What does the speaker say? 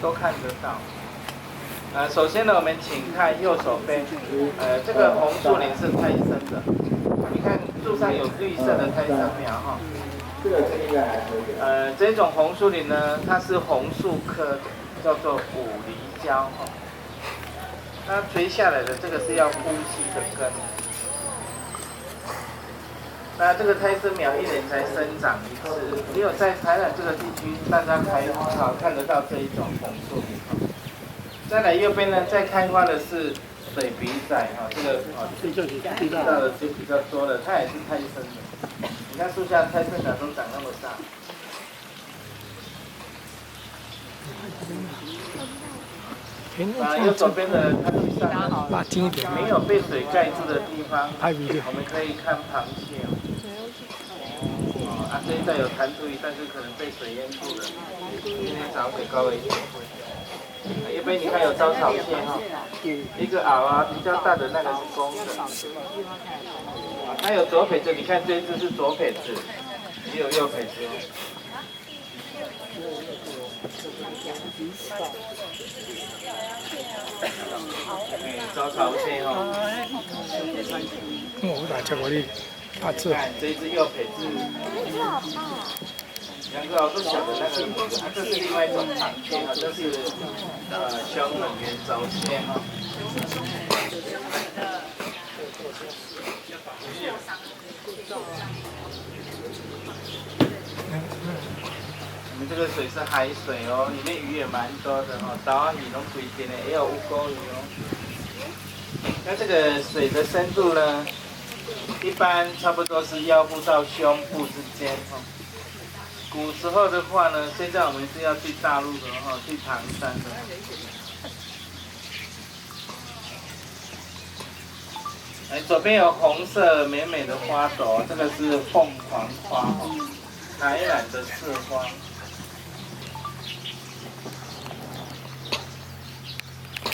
都看得到。首先呢，我们请看右手边，这个红树林是胎生的，你看树上有绿色的胎生苗哈。这个应该还可以。这种红树林呢，它是红树科的，叫做五厘胶哈。那垂下来的这个是要呼吸的根。那这个胎生苗1年才生长一次，只有在台南这个地区，大家看得到这一种红树林。再来右边呢，在开花的是水笔仔哈，这个知道的就比较多了，它也是胎生的。你看树下胎生苗都长那么大。右手边的它地上拉近一点，没有被水盖住的地方，我们可以看螃蟹哦。这一带有弹涂鱼，但是可能被水淹住了，因为涨水高了一点。右边你看有招潮蟹哈，一个螯比较大的那个是公的。它有左撇子，你看这只是左撇子，也有右撇子哦。招潮蟹哦。我打巧克力，大致。看这一只右撇子。2个好多小的那个，这是另外一种螃蟹哈，这是胸冷圆轴蟹哈。我们这个水是海水哦，里面鱼也蛮多的哦，岛鱼拢规定的，也有乌龟鱼哦。那这个水的深度呢，一般差不多是腰部到胸部之间哦。古时候的话呢，现在我们是要去大陆的哈，去唐山的。左边有红色美美的花朵，这个是凤凰花哦，海南的刺花。